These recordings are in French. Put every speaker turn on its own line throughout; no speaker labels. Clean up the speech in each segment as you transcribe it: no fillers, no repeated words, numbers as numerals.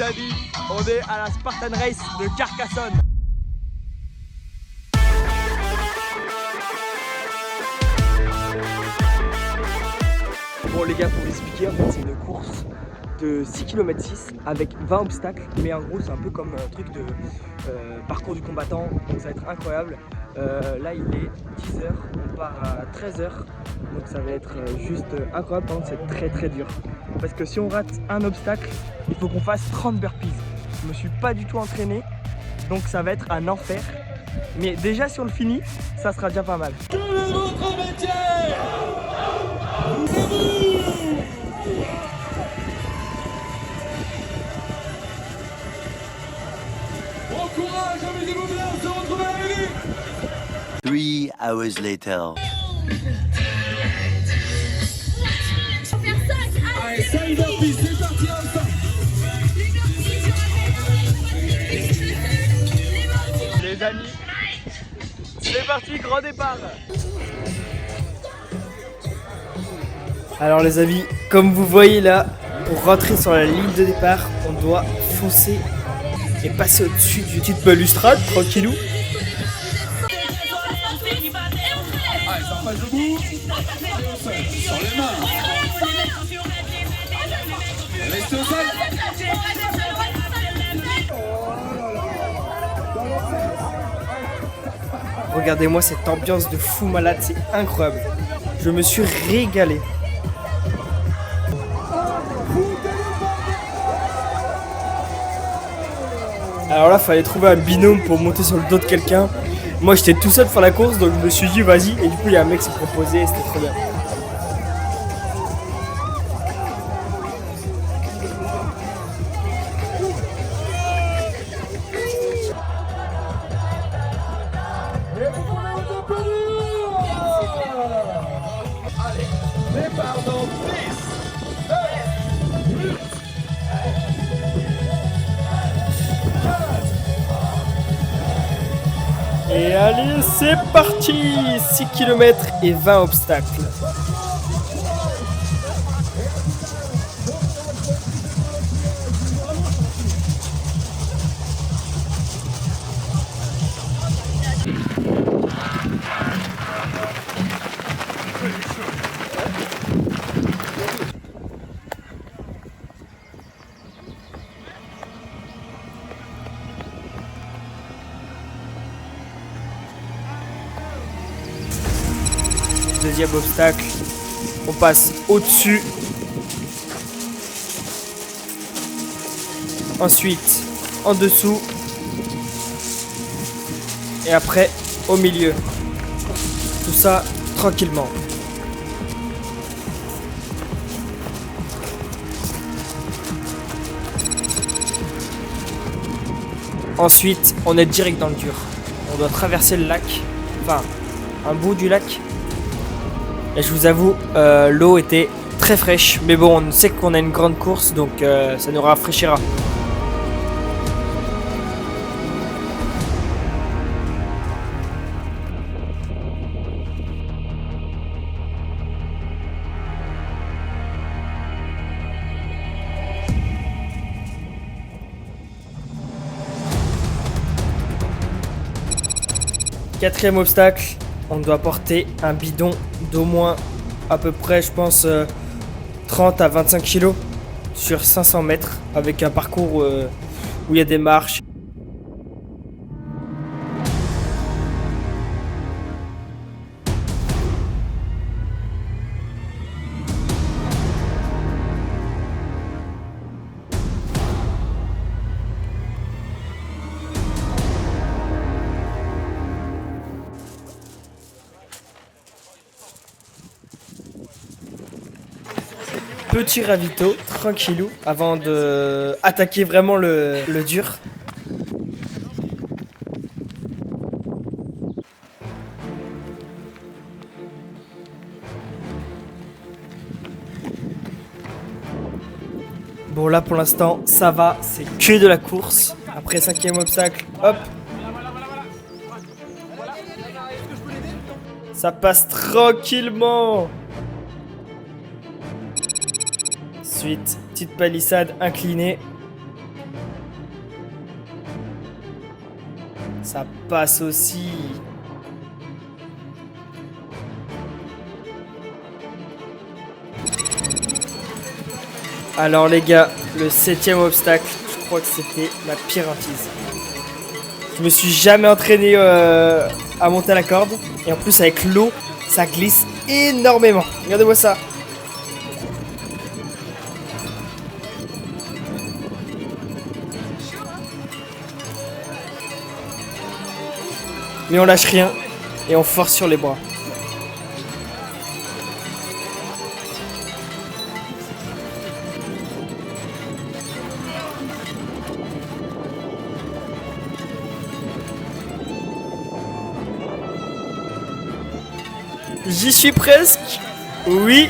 amis, on est à la Spartan Race de Carcassonne. Bon les gars, pour vous expliquer, en fait c'est une course de 6 km 6 avec 20 obstacles, mais en gros c'est un peu comme un truc de parcours du combattant, donc ça va être incroyable. Là il est 10h, on part à 13h, donc ça va être juste incroyable. Par contre c'est très dur, parce que si on rate un obstacle, il faut qu'on fasse 30 burpees. Je me suis pas du tout entraîné, donc ça va être un enfer, mais déjà si on le finit, ça sera déjà pas mal.
Quel est votre métier? Bon courage, amusez-vous bien, on se retrouve à la minute.
3 hours later.
Allez, 5 burpees, c'est parti ensemble.
Les amis, c'est parti, grand départ.
Alors les amis, comme vous voyez là, pour rentrer sur la ligne de départ, on doit foncer et passer au-dessus du petite balustrade, tranquillou.
Allez, ça passe debout. Restez au sol, sur les mains. Restez au sol.
Regardez-moi cette ambiance de fou malade, c'est incroyable. Je me suis régalé. Alors là, fallait trouver un binôme pour monter sur le dos de quelqu'un. Moi, j'étais tout seul pour la course, donc je me suis dit vas-y. Et du coup, il y a un mec qui s'est proposé, et c'était trop bien.
Et vous prenez votre applaudissements. Allez, départ dans 10, 9, 8,
Et allez, c'est parti! 6 km et 20 obstacles. Deuxième obstacle, on passe au-dessus. Ensuite, en dessous. Et après, au milieu. Tout ça, tranquillement. Ensuite, on est direct dans le dur. On doit traverser le lac. Enfin, un bout du lac. Et je vous avoue, l'eau était très fraîche. Mais bon, on sait qu'on a une grande course, donc ça nous rafraîchira. Quatrième obstacle, on doit porter un bidon d'au moins à peu près, je pense, 30 à 25 kg sur 500 mètres avec un parcours où il y a des marches. Petit ravito, tranquillou, avant de attaquer vraiment le dur. Bon là pour l'instant ça va, c'est que de la course. Après cinquième obstacle, hop. Ça passe tranquillement. Ensuite, petite palissade inclinée. Ça passe aussi. Alors les gars, le 7e obstacle, je crois que c'était ma pire hantise. Je me suis jamais entraîné à monter à la corde. Et en plus avec l'eau, ça glisse énormément. Regardez-moi ça. Mais on lâche rien et on force sur les bras. J'y suis presque. Oui.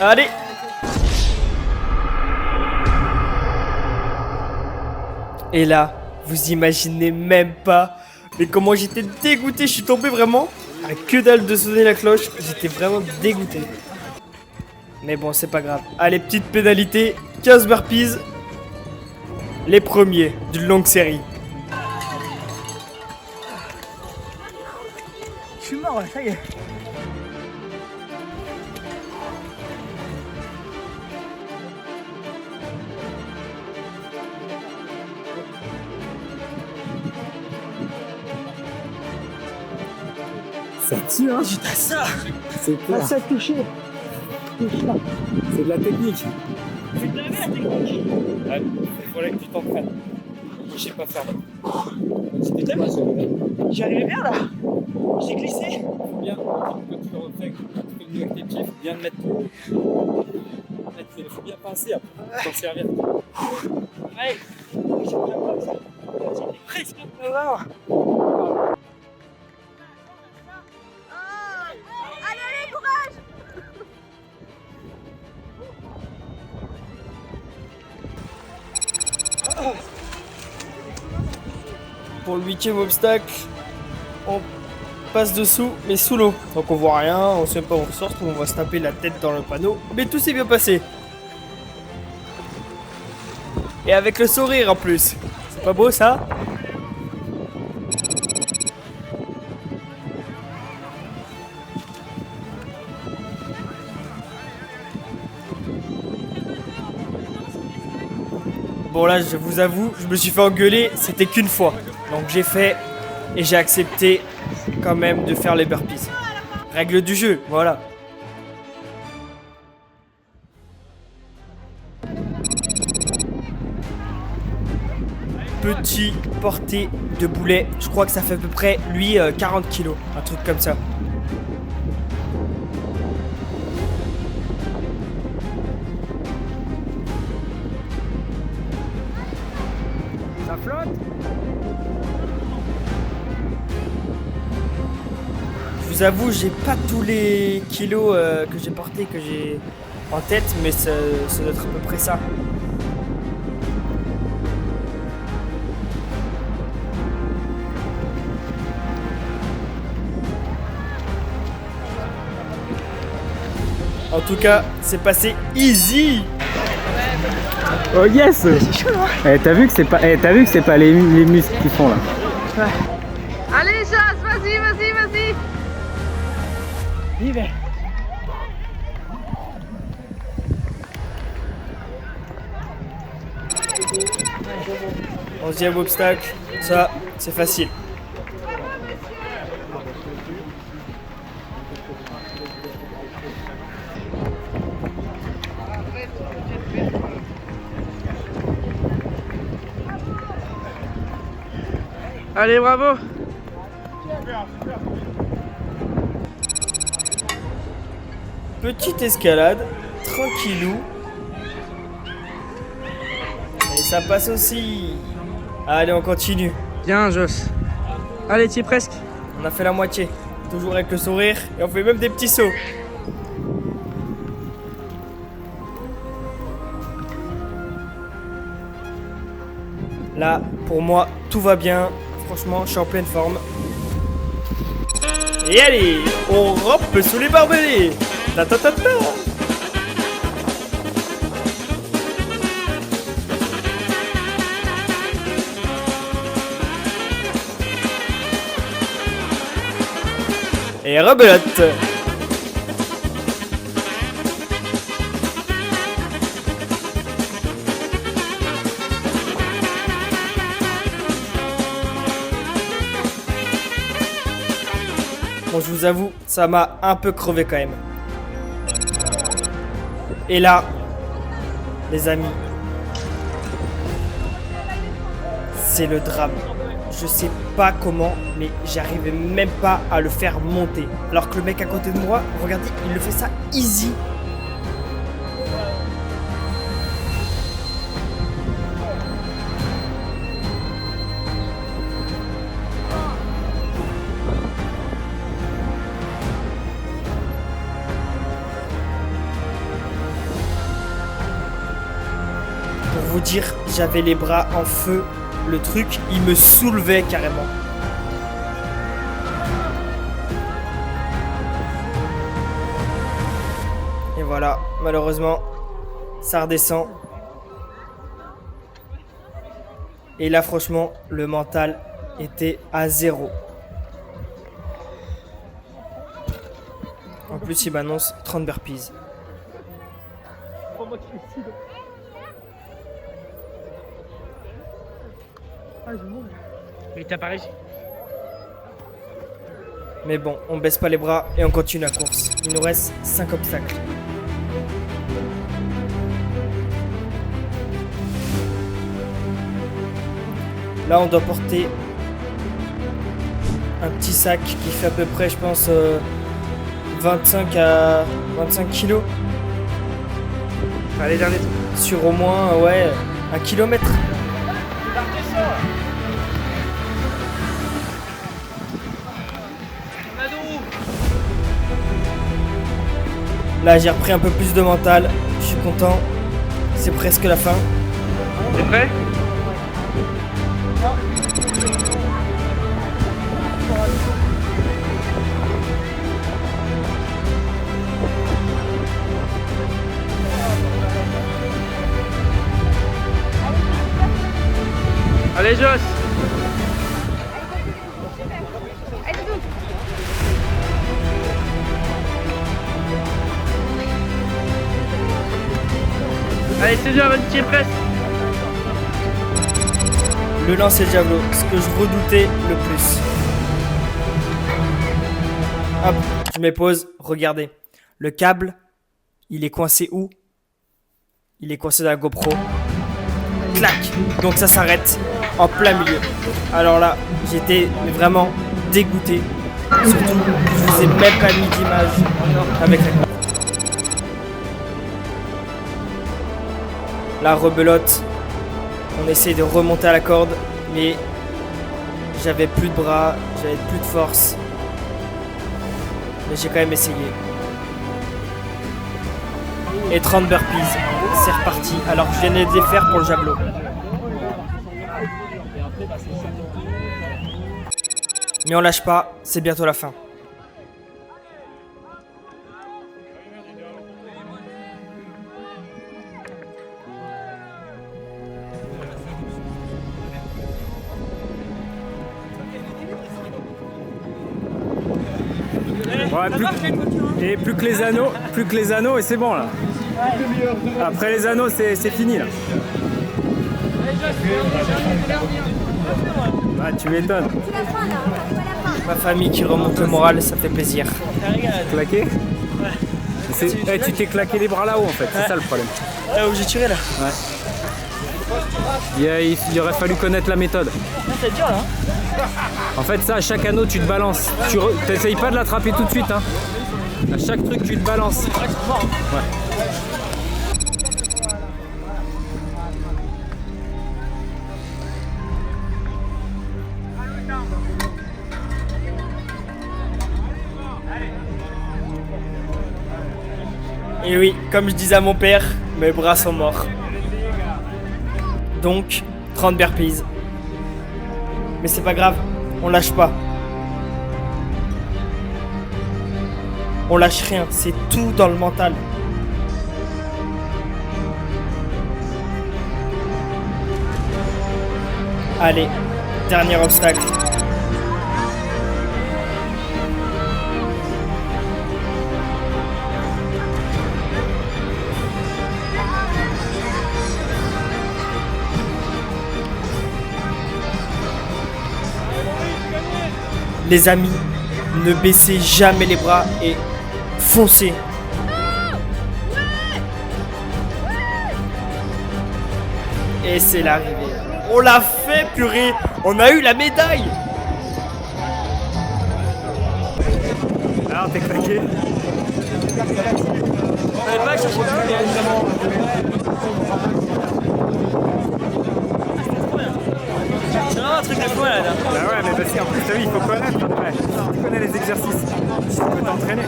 Allez. Et là, vous imaginez même pas. Mais comment j'étais dégoûté. Je suis tombé vraiment à que dalle de sonner la cloche. J'étais vraiment dégoûté. Mais bon, c'est pas grave. Allez, petite pénalité. 15 burpees. Les premiers d'une longue série.
Je suis mort là, ça y est.
Ça tue, hein?
Putain, ça.
C'est clair.
Ah, ça a touché.
C'est de la technique.
C'est de la merde, technique.
Ouais, il fallait que tu t'entraînes. Je sais pas faire.
C'était bien. J'y arrivais bien là. J'ai glissé.
Bien, quand tu le refais, quand tu fais le mieux avec tes pieds, faut bien te mettre. Il faut bien penser après, t'en servir.
Allez. J'ai bien pas ça. J'étais presque. Vraiment.
Pour le 8e obstacle, on passe dessous, mais sous l'eau. Donc on voit rien, on sait pas où on sort, on va se taper la tête dans le panneau. Mais tout s'est bien passé. Et avec le sourire en plus. C'est pas beau ça? Bon là, je vous avoue, je me suis fait engueuler, c'était qu'une fois. Donc j'ai fait et j'ai accepté quand même de faire les burpees. Règle du jeu, voilà. Petit portée de boulet, je crois que ça fait à peu près, lui, 40 kilos, un truc comme ça.
Ça flotte.
Je vous avoue, j'ai pas tous les kilos que j'ai portés, que j'ai en tête, mais ça doit être à peu près ça. En tout cas, c'est passé easy.
Oh yes!
C'est chaud là.
T'as vu que c'est pas les muscles qui font là.
Allez, chasse, vas-y, vas-y, vas-y.
J'y vais.
Onzième obstacle, ça, c'est facile.
Allez, bravo.
Petite escalade, tranquillou. Et ça passe aussi. Allez, on continue.
Bien, Joss. Allez, t'y es presque.
On a fait la moitié. Toujours avec le sourire. Et on fait même des petits sauts. Là, pour moi, tout va bien. Franchement, je suis en pleine forme. Et allez, on rampe sous les barbelés. Ta ta ta ta. Et rebelote. Bon, je vous avoue, ça m'a un peu crevé quand même. Et là, les amis, c'est le drame. Je sais pas comment, mais j'arrivais même pas à le faire monter. Alors que le mec à côté de moi, regardez, il le fait ça easy. Pour vous dire, j'avais les bras en feu. Le truc, il me soulevait carrément. Et voilà, malheureusement, ça redescend. Et là, franchement, le mental était à 0. En plus, il m'annonce 30 burpees.
Mais t'as pas réussi.
Mais bon, on baisse pas les bras et on continue la course. Il nous reste 5 obstacles. Là, on doit porter un petit sac qui fait à peu près, je pense, 25 kilos.
Allez, dernier tour.
Sur au moins, ouais, 1 kilomètre. Là, j'ai repris un peu plus de mental. Je suis content. C'est presque la fin.
T'es prêt? Allez, Joss! Allez, c'est bien, tu es presque.
Le lancer de javelot, ce que je redoutais le plus. Hop, je me pose, regardez. Le câble, il est coincé où? Il est coincé dans la GoPro. Clac! Donc ça s'arrête en plein milieu. Alors là, j'étais vraiment dégoûté. Surtout, je vous ai même pas mis d'image avec la GoPro. La rebelote, on essaye de remonter à la corde, mais j'avais plus de bras, j'avais plus de force. Mais j'ai quand même essayé. Et 30 burpees, c'est reparti. Alors que je viens de les faire pour le javelot. Mais on lâche pas, c'est bientôt la fin.
Ouais, plus que les anneaux et c'est bon là. Après les anneaux c'est fini là. Ah, tu m'étonnes.
Ma famille qui remonte le moral, ça fait plaisir.
Claqué? Tu t'es claqué les bras là-haut en fait, c'est ça le problème.
Là où j'ai tiré là.
Ouais. Il aurait fallu connaître la méthode.
C'est dur là.
En fait ça, à chaque anneau tu te balances. Tu t'essayes pas de l'attraper tout de suite hein. À chaque truc tu te balances. Ouais.
Et oui, comme je disais à mon père, mes bras sont morts. Donc, 30 burpees. Mais c'est pas grave, on lâche pas. On lâche rien, c'est tout dans le mental. Allez, dernier obstacle. Les amis, ne baissez jamais les bras et foncez. Et c'est l'arrivée. On l'a fait, purée. On a eu la médaille.
Alors, t'es claqué.
C'est vraiment un truc de fou là.
Bah ouais, mais parce qu'en plus, t'as vu, il faut connaître après. Tu connais les exercices. Tu peux t'entraîner.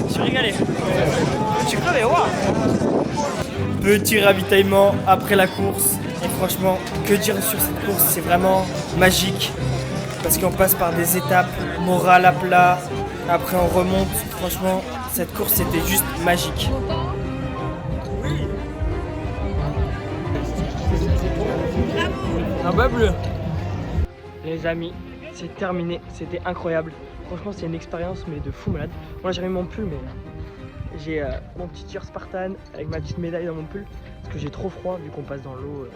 Je suis régalé. Je suis crevé, waouh. Petit ravitaillement après la course. Et franchement, que dire sur cette course, c'est vraiment magique. Parce qu'on passe par des étapes, morale à plat. Après on remonte. Franchement, cette course c'était juste magique. Un bas bleu. Les amis, c'est terminé. C'était incroyable. Franchement, c'est une expérience mais de fou malade. Moi, j'ai mis mon pull, mais j'ai mon petit tir Spartan avec ma petite médaille dans mon pull parce que j'ai trop froid vu qu'on passe dans l'eau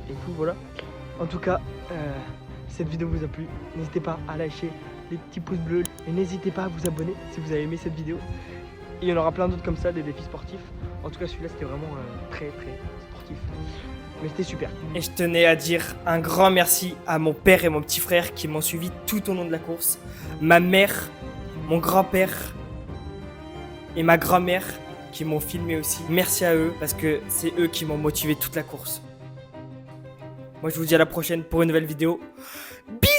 et tout. Voilà. En tout cas, cette vidéo vous a plu. N'hésitez pas à lâcher des petits pouces bleus et n'hésitez pas à vous abonner si vous avez aimé cette vidéo. Il y en aura plein d'autres comme ça, des défis sportifs. En tout cas, celui-là, c'était vraiment très sportif. Mais c'était super. Et je tenais à dire un grand merci à mon père et mon petit frère qui m'ont suivi tout au long de la course. Ma mère, mon grand-père et ma grand-mère qui m'ont filmé aussi. Merci à eux parce que c'est eux qui m'ont motivé toute la course. Moi, je vous dis à la prochaine pour une nouvelle vidéo. Bisous!